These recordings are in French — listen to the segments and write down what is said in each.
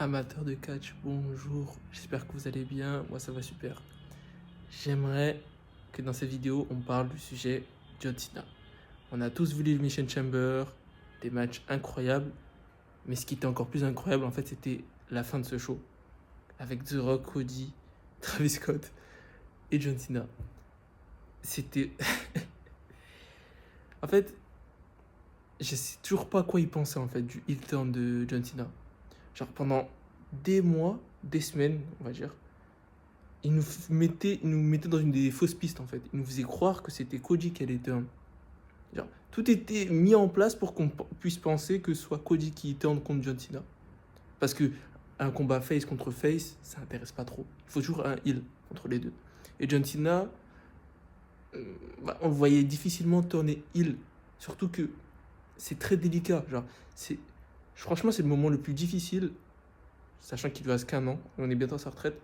Amateurs de catch, bonjour, j'espère que vous allez bien, moi ça va super. J'aimerais que dans cette vidéo on parle du sujet John Cena. On a tous vu l'Elimination Chamber, des matchs incroyables, mais ce qui était encore plus incroyable en fait c'était la fin de ce show. Avec The Rock, Cody, Travis Scott et John Cena. C'était... En fait, je sais toujours pas quoi y penser en fait du heel turn de John Cena. Genre pendant des mois, des semaines, on va dire, il nous mettait dans une des fausses pistes en fait. Il nous faisait croire que c'était Cody qui allait turn. Genre, tout était mis en place pour qu'on puisse penser que ce soit Cody qui turn contre John Cena. Parce que un combat face contre face, ça intéresse pas trop. Il faut toujours un heel entre les deux. Et John Cena, on le voyait difficilement tourner heel. Surtout que c'est très délicat. Genre, franchement, c'est le moment le plus difficile, sachant qu'il lui reste qu'un an, on est bientôt à sa retraite.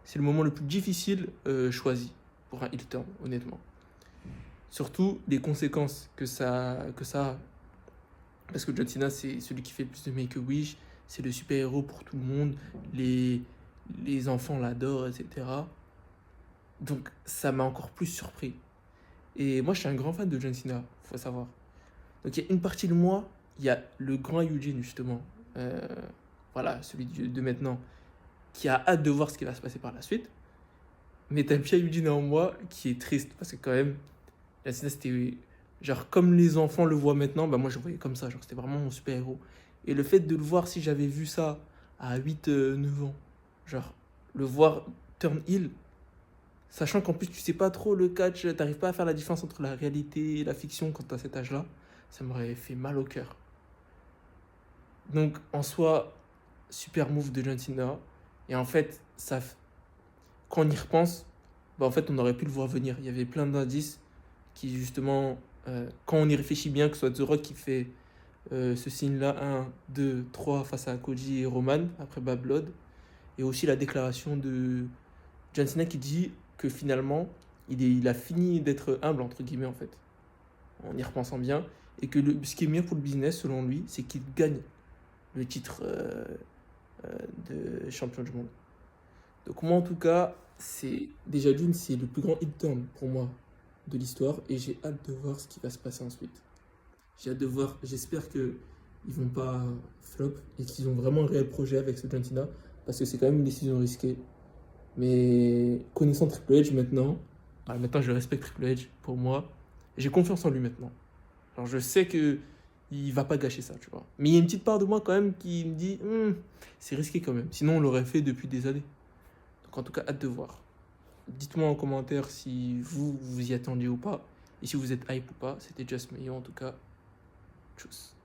C'est le moment le plus difficile choisi pour un heel turn, honnêtement. Surtout les conséquences que ça a. Parce que John Cena, c'est celui qui fait le plus de Make-A-Wish, c'est le super-héros pour tout le monde, les enfants l'adorent, etc. Donc ça m'a encore plus surpris. Et moi, je suis un grand fan de John Cena, faut savoir. Donc il y a une partie de moi, il y a le grand Eugene, justement, voilà, celui de maintenant, qui a hâte de voir ce qui va se passer par la suite. Mais t'as Pierre Eugene en moi qui est triste parce que quand même, la scène c'était genre comme les enfants le voient maintenant, bah moi je le voyais comme ça, genre c'était vraiment mon super-héros. Et le fait de le voir si j'avais vu ça à 8 9 ans, genre le voir turn heel, sachant qu'en plus tu sais pas trop le catch, t'arrives pas à faire la différence entre la réalité et la fiction quand t'as cet âge-là, ça m'aurait fait mal au cœur. Donc en soi, super move de John Cena. Et en fait, quand on y repense, bah en fait on aurait pu le voir venir. Il y avait plein d'indices qui justement, quand on y réfléchit bien, que ce soit The Rock qui fait ce signe-là, 1, 2, 3 face à Cody et Roman, après Bad Blood, et aussi la déclaration de John Cena qui dit que finalement, il a fini d'être humble, entre guillemets, en fait, en y repensant bien, et que ce qui est mieux pour le business, selon lui, c'est qu'il gagne le titre de champion du monde. Donc moi, en tout cas, c'est déjà d'une, c'est le plus grand hit turn pour moi de l'histoire, et j'ai hâte de voir ce qui va se passer ensuite. J'ai hâte de voir, j'espère que ils vont pas flop et qu'ils ont vraiment un réel projet avec ce John Cena parce que c'est quand même une décision risquée. Mais connaissant Triple H maintenant, maintenant je respecte Triple H pour moi. J'ai confiance en lui maintenant. Alors je sais que il va pas gâcher ça, tu vois. Mais il y a une petite part de moi quand même qui me dit, c'est risqué quand même. Sinon on l'aurait fait depuis des années. Donc en tout cas, hâte de voir. Dites-moi en commentaire si vous y attendiez ou pas. Et si vous êtes hype ou pas. C'était Just Mayo en tout cas. Tchuss.